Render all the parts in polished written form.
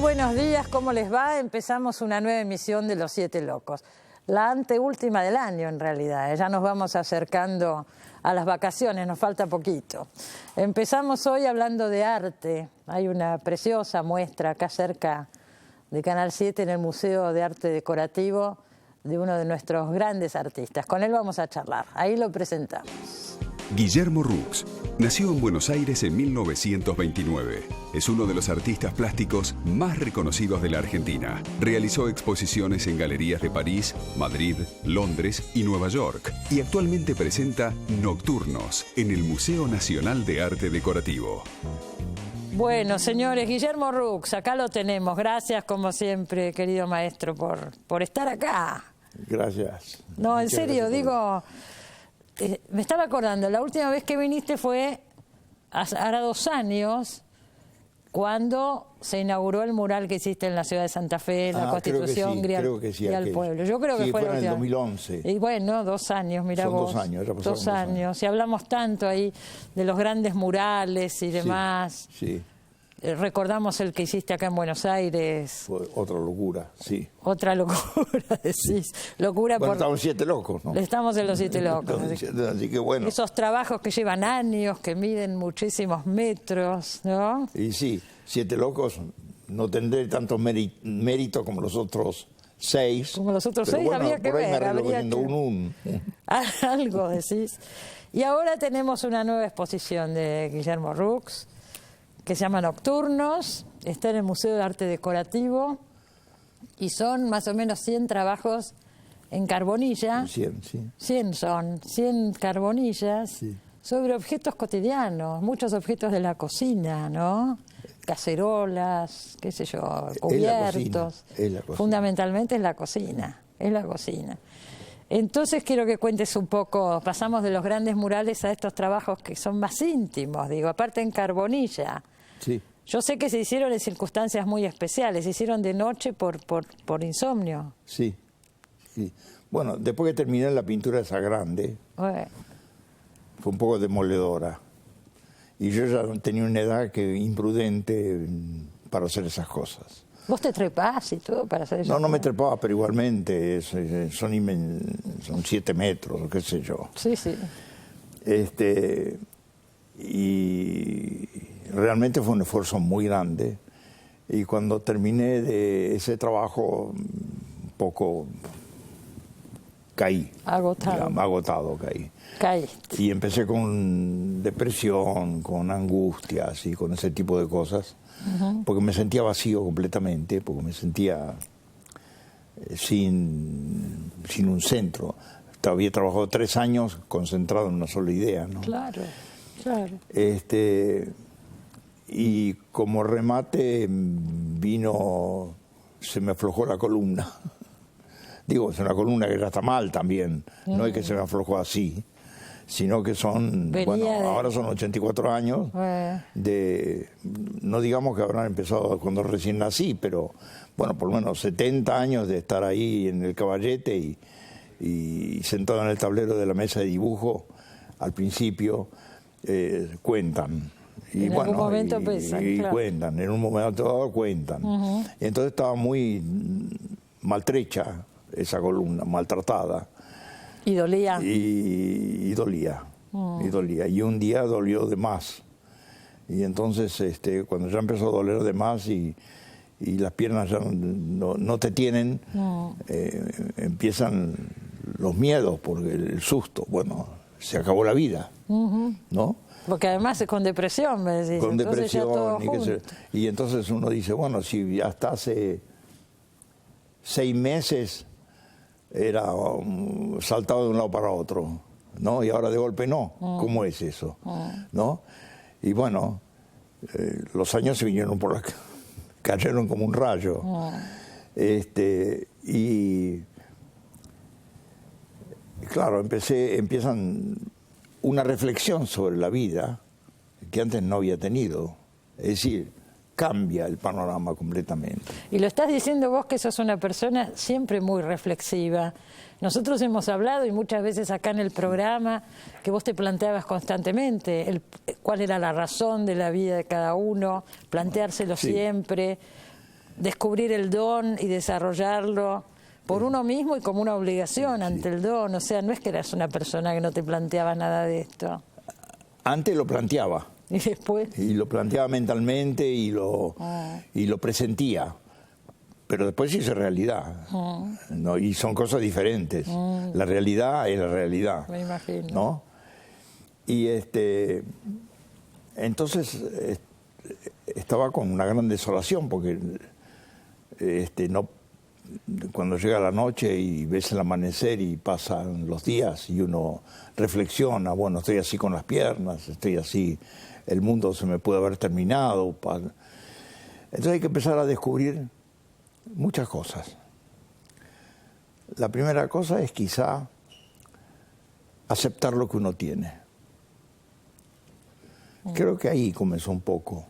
buenos días, ¿cómo les va? Empezamos una nueva emisión de Los Siete Locos. La anteúltima del año, en realidad. Ya nos vamos acercando a las vacaciones, nos falta poquito. Empezamos hoy hablando de arte. Hay una preciosa muestra acá cerca de Canal 7 en el Museo de Arte Decorativo de uno de nuestros grandes artistas. Con él vamos a charlar. Ahí lo presentamos. Guillermo Roux nació en Buenos Aires en 1929. Es uno de los artistas plásticos más reconocidos de la Argentina. Realizó exposiciones en galerías de París, Madrid, Londres y Nueva York. Y actualmente presenta Nocturnos en el Museo Nacional de Arte Decorativo. Bueno, señores, Guillermo Roux, acá lo tenemos. Gracias, como siempre, querido maestro, por estar acá. Gracias. No, en serio, digo... me estaba acordando, la última vez que viniste fue hará 2 años, cuando se inauguró el mural que hiciste en la ciudad de Santa Fe, la Constitución Guía al Pueblo. Yo creo que fue en el 2011. Y bueno, 2 años, mirá vos. 2 años, ya pasaron 2 años. Y hablamos tanto ahí de los grandes murales y demás. Sí. Recordamos el que hiciste acá en Buenos Aires. Fue otra locura, sí. Otra locura, decís. Locura bueno, por... estamos 7 locos, ¿no? Estamos en los 7 locos. Así que bueno. Esos trabajos que llevan años, que miden muchísimos metros, ¿no? Y sí, 7 locos, no tendré tanto mérito como los otros 6. Como los otros 6, bueno, habría que por ahí ver. Me habría que... Algo decís. Y ahora tenemos una nueva exposición de Guillermo Roux, que se llama Nocturnos, está en el Museo de Arte Decorativo, y son más o menos 100 trabajos en carbonilla. 100, sí. 100 carbonillas, sí, sobre objetos cotidianos, muchos objetos de la cocina, ¿no? Cacerolas, qué sé yo, cubiertos. Es la cocina. Fundamentalmente es la cocina, Entonces quiero que cuentes un poco, pasamos de los grandes murales a estos trabajos que son más íntimos, digo, aparte en carbonilla. Sí. Yo sé que se hicieron en circunstancias muy especiales, se hicieron de noche por insomnio. Sí, sí. Bueno, después que terminé la pintura esa grande, fue un poco demoledora. Y yo ya tenía una edad imprudente para hacer esas cosas. ¿Vos te trepás y todo para hacer eso? No me trepaba, pero igualmente son 7 metros, qué sé yo. Sí, sí. Y realmente fue un esfuerzo muy grande. Y cuando terminé de ese trabajo, un poco caí. Agotado. Digamos, agotado caí. Caíste. Y empecé con depresión, con angustias y con ese tipo de cosas. Porque me sentía vacío completamente, porque me sentía sin un centro. Había trabajado 3 años concentrado en una sola idea, ¿no? Claro, claro. Y como remate se me aflojó la columna. Digo, es una columna que ya está mal también, no es que se me aflojó así, sino que ahora son 84 años, no digamos que habrán empezado cuando recién nací, pero bueno, por lo menos 70 años de estar ahí en el caballete y sentado en el tablero de la mesa de dibujo, al principio, cuentan. Y en algún momento pesan, claro. Cuentan, en un momento dado cuentan. Y entonces estaba muy maltrecha esa columna, maltratada. ¿Y dolía? Y dolía, y dolía. Y un día dolió de más. Y entonces, cuando ya empezó a doler de más y las piernas ya no te tienen, empiezan los miedos, porque el susto, bueno, se acabó la vida, ¿no? Porque además es con depresión, me decís. Con entonces depresión. Y entonces uno dice, bueno, si hasta hace 6 meses... era saltado de un lado para otro, ¿no? Y ahora de golpe no. ¿Cómo es eso? ¿No? Y bueno, los años se vinieron cayeron como un rayo. Y claro, empiezan una reflexión sobre la vida que antes no había tenido. Es decir, cambia el panorama completamente. Y lo estás diciendo vos, que sos una persona siempre muy reflexiva. Nosotros hemos hablado, y muchas veces acá en el programa, que vos te planteabas constantemente cuál era la razón de la vida de cada uno, planteárselo siempre. descubrir el don y desarrollarlo por uno mismo y como una obligación ante el don. O sea, no es que eras una persona que no te planteaba nada de esto. Antes lo planteaba. ¿Y después? Y lo planteaba mentalmente y lo presentía. Pero después hice realidad. ¿No? Y son cosas diferentes. La realidad es la realidad. Me imagino. ¿No? Y entonces estaba con una gran desolación porque no, cuando llega la noche y ves el amanecer y pasan los días y uno reflexiona, bueno, estoy así con las piernas, estoy así, el mundo se me puede haber terminado. Entonces hay que empezar a descubrir muchas cosas. La primera cosa es quizá aceptar lo que uno tiene. Creo que ahí comenzó un poco.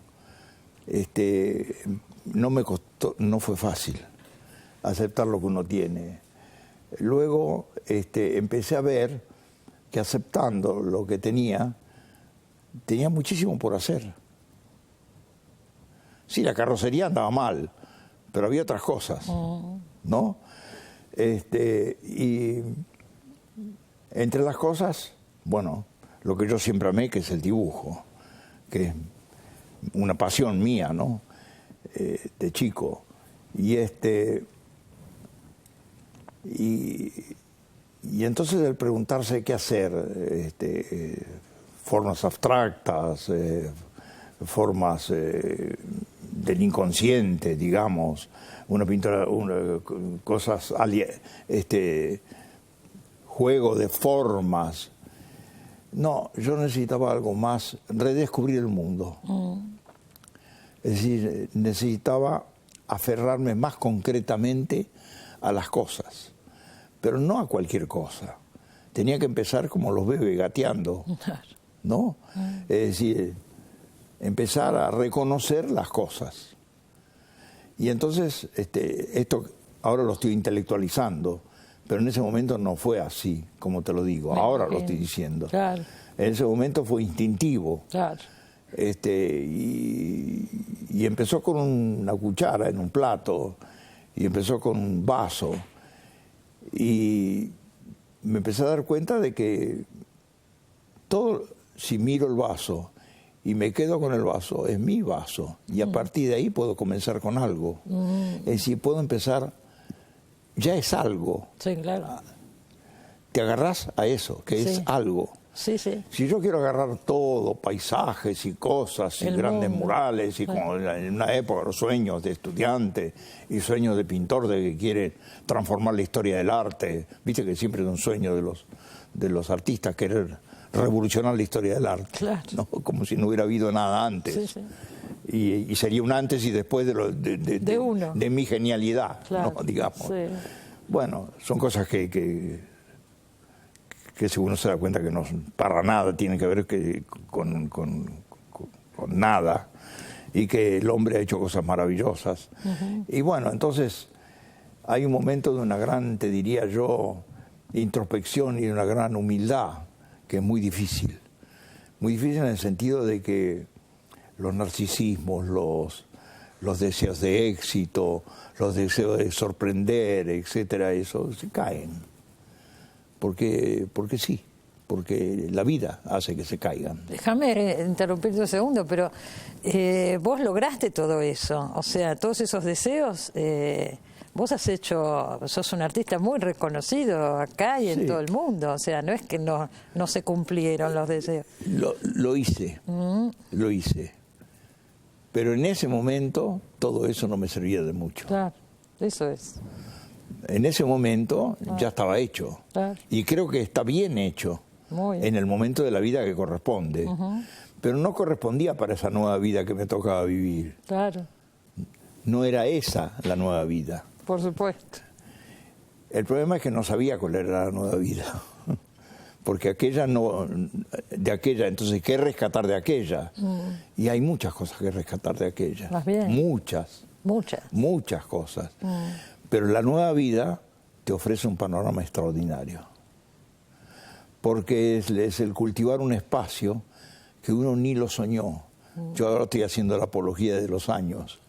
No me costó, no fue fácil aceptar lo que uno tiene. Luego empecé a ver que aceptando lo que tenía muchísimo por hacer. Sí, la carrocería andaba mal, pero había otras cosas, ¿no? Y entre las cosas, bueno, lo que yo siempre amé, que es el dibujo, que es una pasión mía, ¿no? De chico. Y entonces el preguntarse qué hacer, formas abstractas, formas del inconsciente, digamos, una pintura, cosas, juego de formas. No, yo necesitaba algo más, redescubrir el mundo. Es decir, necesitaba aferrarme más concretamente a las cosas, pero no a cualquier cosa. Tenía que empezar como los bebés, gateando, ¿no? Es decir, empezar a reconocer las cosas. Y entonces, esto ahora lo estoy intelectualizando, pero en ese momento no fue así, como te lo digo. Ahora lo estoy diciendo. Claro. En ese momento fue instintivo. Claro. Y empezó con una cuchara en un plato, y empezó con un vaso. Y me empecé a dar cuenta de que todo, si miro el vaso y me quedo con el vaso, es mi vaso. Y a partir de ahí puedo comenzar con algo. Es decir, puedo empezar, ya es algo. Sí, claro. Te agarrás a eso, que es algo. Sí, sí. Si yo quiero agarrar todo, paisajes y cosas, y grandes murales, y como en una época los sueños de estudiante y sueños de pintor de que quiere transformar la historia del arte, viste que siempre es un sueño de los artistas querer revolucionar la historia del arte, claro. ¿no? Como si no hubiera habido nada antes. Sí, sí. Y sería un antes y después de uno. De mi genialidad, claro. ¿no? Digamos. Sí. Bueno, son cosas que si uno se da cuenta que no para nada tiene que ver con nada, y que el hombre ha hecho cosas maravillosas. Y bueno, entonces hay un momento de una gran, te diría yo, introspección y de una gran humildad, que es muy difícil. Muy difícil en el sentido de que los narcisismos, los deseos de éxito, los deseos de sorprender, etcétera, eso se caen. Porque sí, porque la vida hace que se caigan. Déjame interrumpirte un segundo, pero vos lograste todo eso, o sea, todos esos deseos, vos sos un artista muy reconocido acá y en todo el mundo, o sea, no es que no se cumplieron los deseos. Lo hice, lo hice, pero en ese momento todo eso no me servía de mucho. Claro, eso es. En ese momento ya estaba hecho. Claro. Y creo que está bien hecho. Muy bien. En el momento de la vida que corresponde. Pero no correspondía para esa nueva vida que me tocaba vivir. Claro. No era esa la nueva vida. Por supuesto. El problema es que no sabía cuál era la nueva vida. Porque aquella no... De aquella, entonces, ¿qué rescatar de aquella? Y hay muchas cosas que rescatar de aquella. Más bien. Muchas. Muchas cosas. Pero la nueva vida te ofrece un panorama extraordinario, porque es el cultivar un espacio que uno ni lo soñó. Yo ahora estoy haciendo la apología de los años,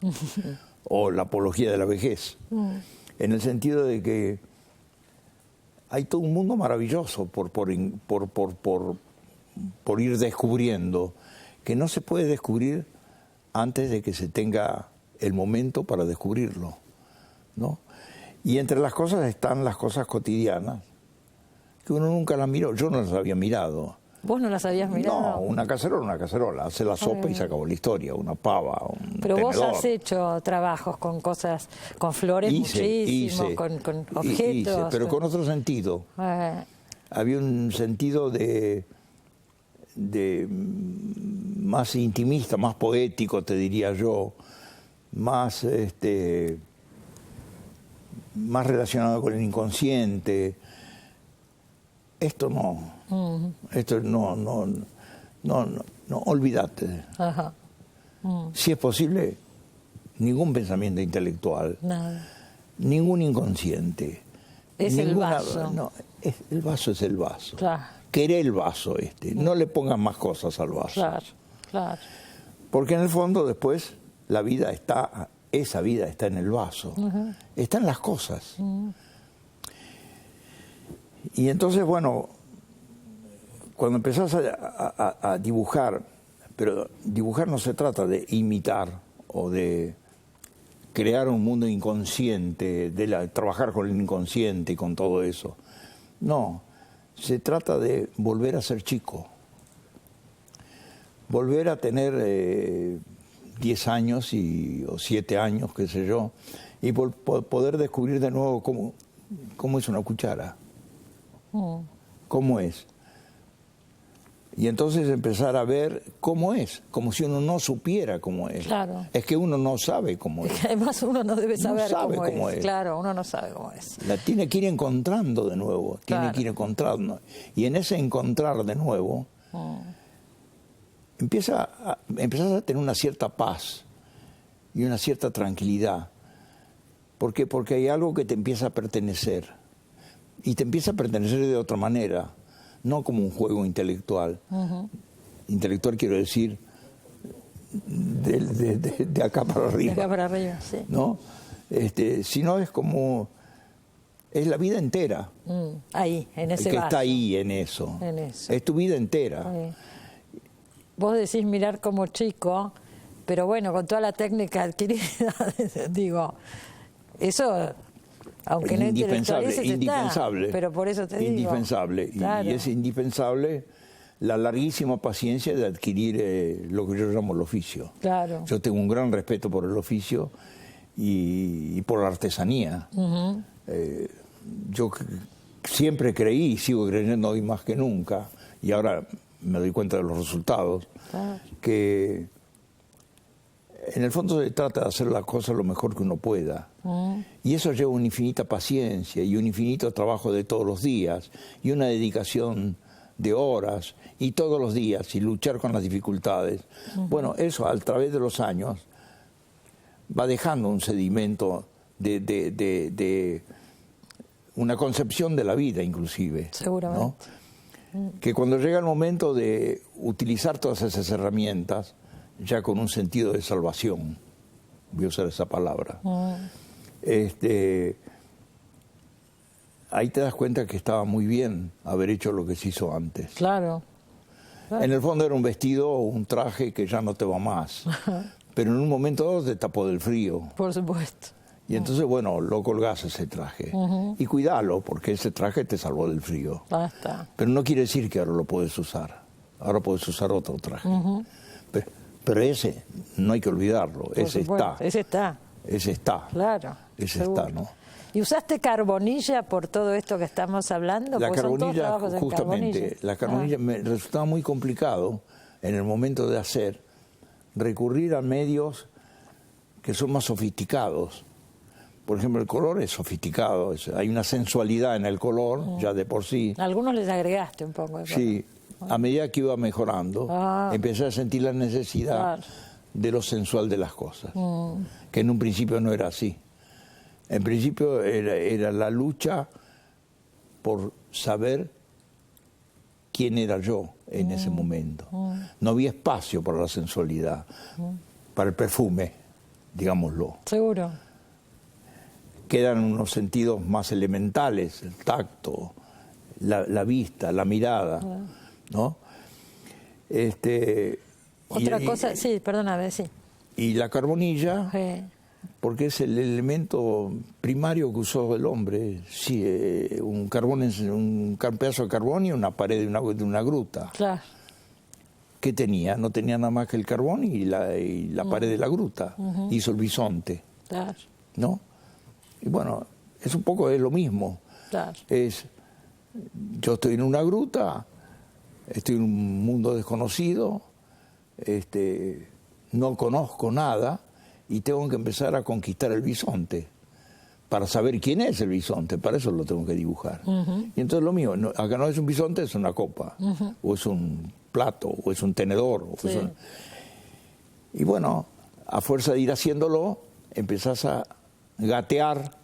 o la apología de la vejez, en el sentido de que hay todo un mundo maravilloso por ir descubriendo, que no se puede descubrir antes de que se tenga el momento para descubrirlo, ¿no? Y entre las cosas están las cosas cotidianas, que uno nunca las miró. Yo no las había mirado. ¿Vos no las habías mirado? No, una cacerola. Hace la sopa y se acabó la historia. Una pava, un Pero tenedor. vos has hecho trabajos con cosas, con flores muchísimo, con objetos. Pero con otro sentido. Había un sentido de más intimista, más poético, te diría yo, más más relacionado con el inconsciente. Esto no, esto no, olvídate. Ajá. Si es posible, ningún pensamiento intelectual, Nada. ningún inconsciente. Es el vaso. No, el vaso es el vaso. Claro. Queré el vaso no le pongas más cosas al vaso. Claro, claro. Porque en el fondo después esa vida está en el vaso, está en las cosas. Y entonces, bueno, cuando empezás a dibujar, pero dibujar no se trata de imitar o de crear un mundo inconsciente, trabajar con el inconsciente y con todo eso. No, se trata de volver a ser chico, volver a tener 10 años o 7 años, qué sé yo, y poder descubrir de nuevo cómo es una cuchara, cómo es. Y entonces empezar a ver cómo es, como si uno no supiera cómo es. Claro. Es que uno no sabe cómo es. Además uno no debe saber cómo es. Claro, uno no sabe cómo es. La tiene que ir encontrando de nuevo, tiene que ir encontrando. Y en ese encontrar de nuevo, empiezas a tener una cierta paz y una cierta tranquilidad. ¿Por qué? Porque hay algo que te empieza a pertenecer. Y te empieza a pertenecer de otra manera, no como un juego intelectual. Intelectual quiero decir de acá para arriba. De acá para arriba, sí. ¿No? Sino es como... Es la vida entera. Ahí, en ese que vaso. está ahí, en eso. Es tu vida entera. Vos decís mirar como chico, pero bueno, con toda la técnica adquirida, digo, eso... Aunque no indispensable, pero por eso te digo. Indispensable. Claro. Y es indispensable la larguísima paciencia de adquirir lo que yo llamo el oficio. Claro. Yo tengo un gran respeto por el oficio y por la artesanía. Yo siempre creí y sigo creyendo hoy más que nunca, y ahora me doy cuenta de los resultados, que en el fondo se trata de hacer las cosas lo mejor que uno pueda. Y eso lleva una infinita paciencia y un infinito trabajo de todos los días y una dedicación de horas y todos los días y luchar con las dificultades. Bueno, eso a través de los años va dejando un sedimento de una concepción de la vida inclusive. Seguramente. ¿No? Que cuando llega el momento de utilizar todas esas herramientas, ya con un sentido de salvación, voy a usar esa palabra, ahí te das cuenta que estaba muy bien haber hecho lo que se hizo antes. Claro. En el fondo era un vestido o un traje que ya no te va más, pero en un momento dado te tapó del frío. Por supuesto. Y entonces, bueno, lo colgás ese traje. Y cuidalo, porque ese traje te salvó del frío. Basta. Pero no quiere decir que ahora lo puedes usar. Ahora puedes usar otro traje. Pero ese, no hay que olvidarlo, ese está. Ese está. Ese está. Claro. Ese seguro. está, ¿no? ¿Y usaste carbonilla por todo esto que estamos hablando? La carbonilla, justamente, la carbonilla me resultaba muy complicado en el momento de hacer, recurrir a medios que son más sofisticados. Por ejemplo, el color es sofisticado, hay una sensualidad en el color, ya de por sí. Algunos les agregaste un poco de color. Sí, a medida que iba mejorando, empecé a sentir la necesidad de lo sensual de las cosas, que en un principio no era así. En principio era la lucha por saber quién era yo en ese momento. No había espacio para la sensualidad, para el perfume, digámoslo. Seguro. Quedan unos sentidos más elementales, el tacto, la vista, la mirada, ¿no? Otra cosa, sí, perdóname, sí. Y la carbonilla, Sí. porque es el elemento primario que usó el hombre. Sí, un pedazo de carbón y una pared de una gruta. Claro. ¿Qué tenía? No tenía nada más que el carbón y la pared de la gruta. Hizo el bisonte, Claro. ¿no? Y bueno, es un poco lo mismo. Claro. Yo estoy en una gruta, estoy en un mundo desconocido, no conozco nada y tengo que empezar a conquistar el bisonte para saber quién es el bisonte, para eso lo tengo que dibujar. Y entonces lo mío, acá no es un bisonte, es una copa, o es un plato, o es un tenedor. Sí. Y bueno, a fuerza de ir haciéndolo, empezás a gatear.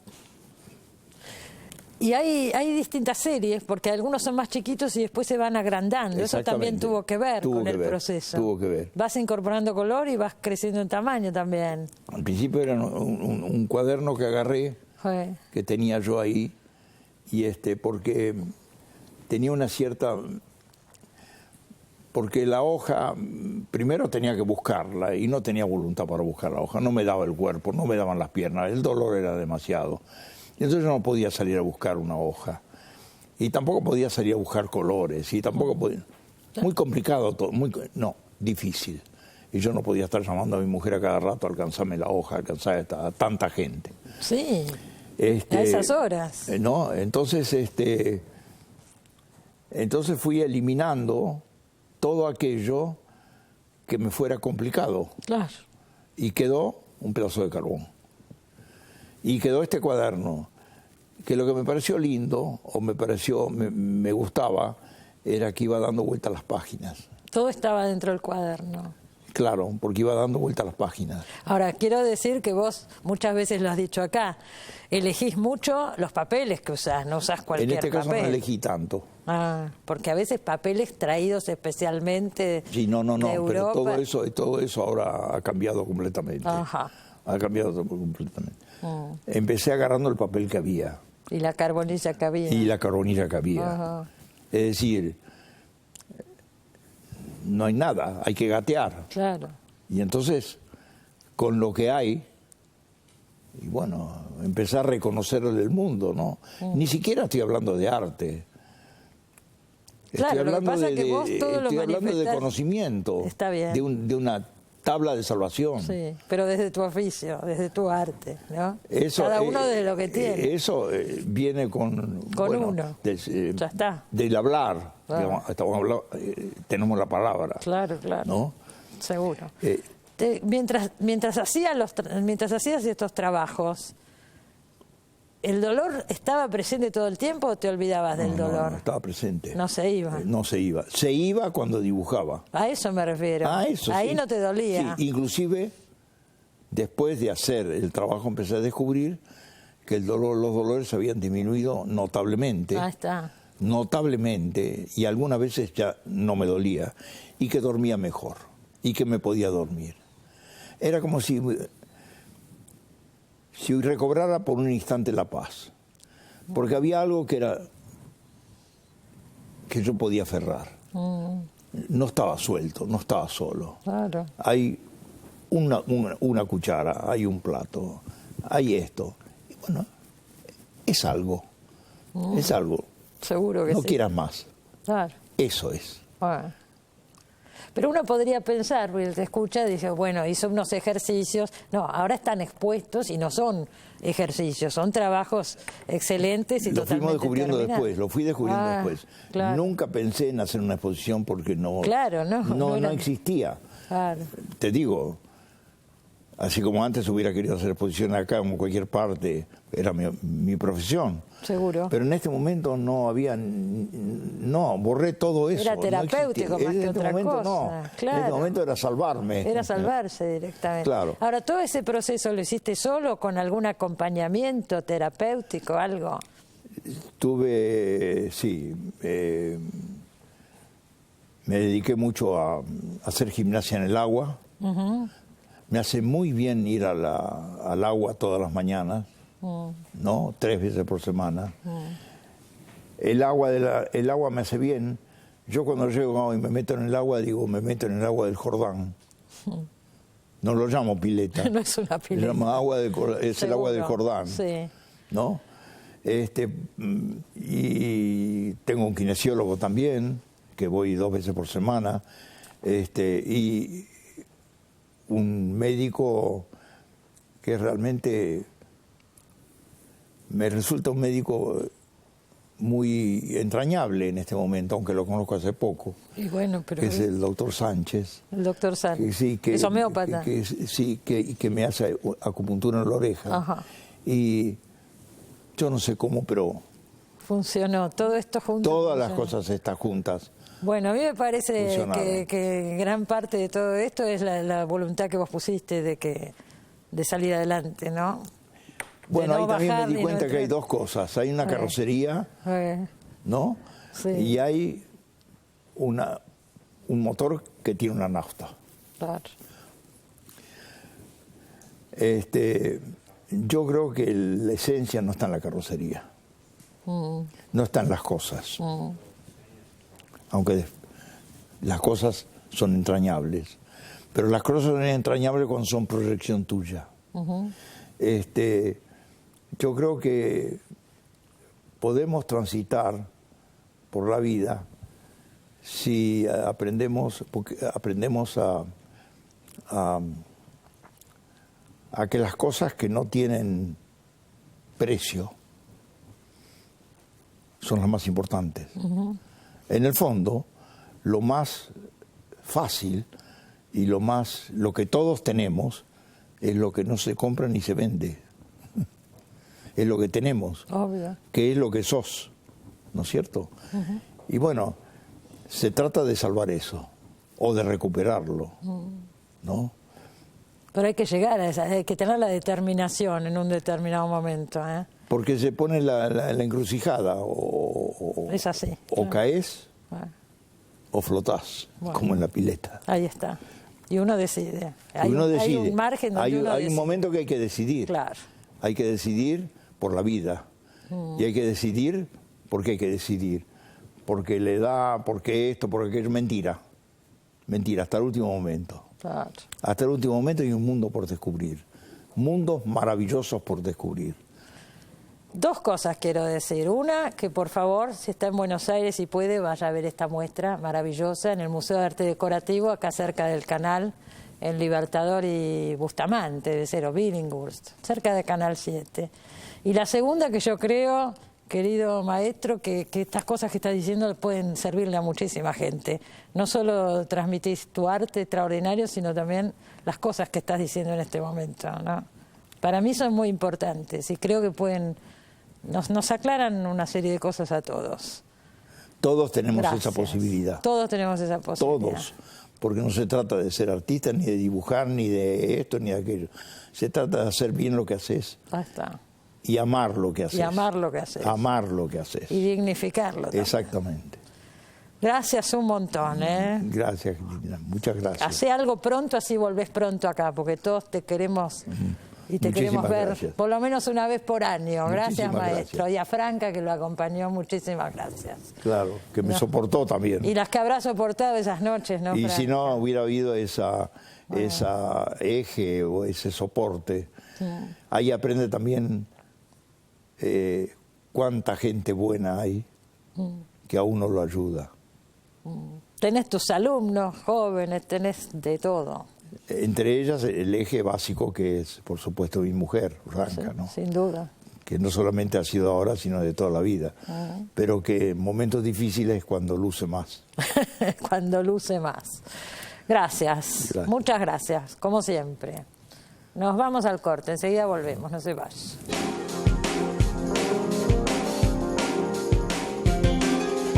Y hay distintas series, porque algunos son más chiquitos y después se van agrandando. Eso también Exactamente. tuvo que ver Tuvo con que el ver, proceso. tuvo que ver. Vas incorporando color y vas creciendo en tamaño también. Al principio era un cuaderno que agarré, Sí. que tenía yo ahí, y porque tenía una cierta... Porque la hoja, primero tenía que buscarla y no tenía voluntad para buscar la hoja, no me daba el cuerpo, no me daban las piernas, el dolor era demasiado. Y entonces yo no podía salir a buscar una hoja. Y tampoco podía salir a buscar colores, y tampoco podía... Muy complicado todo, difícil. Y yo no podía estar llamando a mi mujer a cada rato a alcanzarme la hoja, a alcanzar a tanta gente. Sí, a esas horas. No, entonces, entonces fui eliminando todo aquello que me fuera complicado. Claro. Y quedó un pedazo de carbón. Y quedó este cuaderno, que lo que me pareció lindo, o me gustaba, era que iba dando vuelta a las páginas. Todo estaba dentro del cuaderno. Claro, porque iba dando vuelta a las páginas. Ahora, quiero decir que vos muchas veces lo has dicho acá, elegís mucho los papeles que usás, no usás cualquier En este caso papel. no elegí tanto. Porque a veces papeles traídos especialmente Sí, no, de pero Europa. todo eso ahora ha cambiado completamente. Ajá. Ha cambiado completamente. Empecé agarrando el papel que había Y la carbonilla que había. y la carbonilla que había. Ajá. Es decir, no hay nada, hay que gatear. Claro. Y entonces, con lo que hay, y bueno, empezar a reconocer el mundo, ¿no? Ni siquiera estoy hablando de arte. Claro, lo que pasa es que vos todo lo estoy hablando de manifestás- conocimiento. Está bien. De una tabla de salvación. Sí, pero desde tu oficio, desde tu arte, ¿no? Eso, Cada uno de lo que tiene. Eso viene con uno. Ya está. Del hablar. Claro. Digamos, tenemos la palabra. Claro, claro. ¿No? Seguro. Eh, Mientras hacías estos trabajos, ¿el dolor estaba presente todo el tiempo o te olvidabas del dolor? No, estaba presente. No se iba. No se iba. Se iba cuando dibujaba. A eso me refiero. A eso Ahí sí. no te dolía. Sí, inclusive, después de hacer el trabajo, empecé a descubrir que los dolores habían disminuido notablemente. Ahí está. Notablemente, y algunas veces ya no me dolía, y que dormía mejor, y que me podía dormir. Era como si recobrara por un instante la paz, porque había algo que yo podía aferrar. No estaba suelto, no estaba solo. Claro. Hay una cuchara, hay un plato, hay esto. Y bueno, es algo, es algo. Seguro que No sí. quieras más. Claro. Eso es. Bueno. Pero uno podría pensar, porque te escucha y dice, bueno, hizo unos ejercicios. No, ahora están expuestos y no son ejercicios, son trabajos excelentes y Lo totalmente fuimos descubriendo terminados. después, lo fui descubriendo después. Claro. Nunca pensé en hacer una exposición porque no, Claro, no no era- existía. Claro. Te digo, así como antes hubiera querido hacer exposición acá o en cualquier parte, era mi profesión. Seguro. Pero en este momento no había, no, borré todo eso. Era no terapéutico existía. más que En este otra momento cosa, no, en claro. este momento era salvarme. Era salvarse directamente. Claro. Ahora, ¿todo ese proceso lo hiciste solo o con algún acompañamiento terapéutico, algo? Tuve, sí, me dediqué mucho a hacer gimnasia en el agua, Me hace muy bien ir al agua todas las mañanas, ¿no? 3 veces por semana. El agua me hace bien. Yo cuando llego y me meto en el agua, digo, me meto en el agua del Jordán. No lo llamo pileta. No es una pileta. Se llama es el agua del Jordán. Sí. ¿No? Y tengo un kinesiólogo también, que voy 2 veces por semana. Y un médico que realmente me resulta un médico muy entrañable en este momento, aunque lo conozco hace poco, y bueno, pero que es el doctor Sánchez. El doctor Sánchez, que, sí, que, es homeópata. Que me hace acupuntura en la oreja. Ajá. Y yo no sé cómo, pero funcionó, todo esto junto. Todas funcionó. las cosas están juntas. Bueno, a mí me parece que gran parte de todo esto es la voluntad que vos pusiste de salir adelante, ¿no? Bueno, no ahí también me bajar di cuenta que hay 2 cosas. Hay una carrocería, ¿no? Sí. Y hay un motor que tiene una nafta. Claro. Yo creo que la esencia no está en la carrocería. No está en las cosas. Aunque las cosas son entrañables. Pero las cosas son entrañables cuando son proyección tuya. Yo creo que podemos transitar por la vida si aprendemos a que las cosas que no tienen precio son las más importantes. En el fondo, lo más fácil y lo que todos tenemos es lo que no se compra ni se vende. Es lo que tenemos, Obvio. Que es lo que sos, ¿no es cierto? Y bueno, se trata de salvar eso, o de recuperarlo, ¿no? Pero hay que llegar a esa, hay que tener la determinación en un determinado momento, ¿eh? Porque se pone la encrucijada, Es así. O caes, o flotás, Bueno. como en la pileta. Ahí está. Y uno decide. Hay un margen donde hay uno un decide. momento que hay que decidir. Claro. Hay que decidir por la vida. Y hay que decidir, ¿por qué hay que decidir? Porque le da, porque esto, porque aquello. Mentira. Mentira, hasta el último momento. Claro. Hasta el último momento hay un mundo por descubrir. Mundos maravillosos por descubrir. 2 cosas quiero decir. Una, que por favor, si está en Buenos Aires y puede, vaya a ver esta muestra maravillosa en el Museo de Arte Decorativo, acá cerca del canal, en Libertador y Bustamante, de Cero, Billinghurst, cerca de Canal 7. Y la segunda, que yo creo, querido maestro, que estas cosas que estás diciendo pueden servirle a muchísima gente. No solo transmitís tu arte extraordinario, sino también las cosas que estás diciendo en este momento, ¿no? Para mí son muy importantes y creo que nos aclaran una serie de cosas a todos. Todos tenemos Gracias. esa posibilidad. Todos tenemos esa posibilidad. Todos. Porque no se trata de ser artista, ni de dibujar, ni de esto, ni de aquello. Se trata de hacer bien lo que haces. Ahí está. Y amar lo que haces. Y amar lo que haces. Amar lo que haces. Y dignificarlo también. Exactamente. Gracias un montón, ¿eh? Gracias, Cristina. Muchas gracias. Hacé algo pronto, así volvés pronto acá, porque todos te queremos y te queremos ver gracias. por lo menos una vez por año. Gracias, Muchísimas maestro. gracias. Y a Franca, que lo acompañó, muchísimas gracias. Claro, que me soportó también. Y las que habrá soportado esas noches, ¿no, Y Franca? si no hubiera habido esa eje o ese soporte, ahí aprende también cuánta gente buena hay que a uno lo ayuda. Tenés tus alumnos jóvenes, tenés de todo. Entre ellas el eje básico que es, por supuesto, mi mujer, Franca, ¿no? Sin duda. Que no solamente ha sido ahora, sino de toda la vida. Pero que en momentos difíciles es cuando luce más. Cuando luce más. Gracias. Muchas gracias, como siempre. Nos vamos al corte, enseguida volvemos, no se vayan.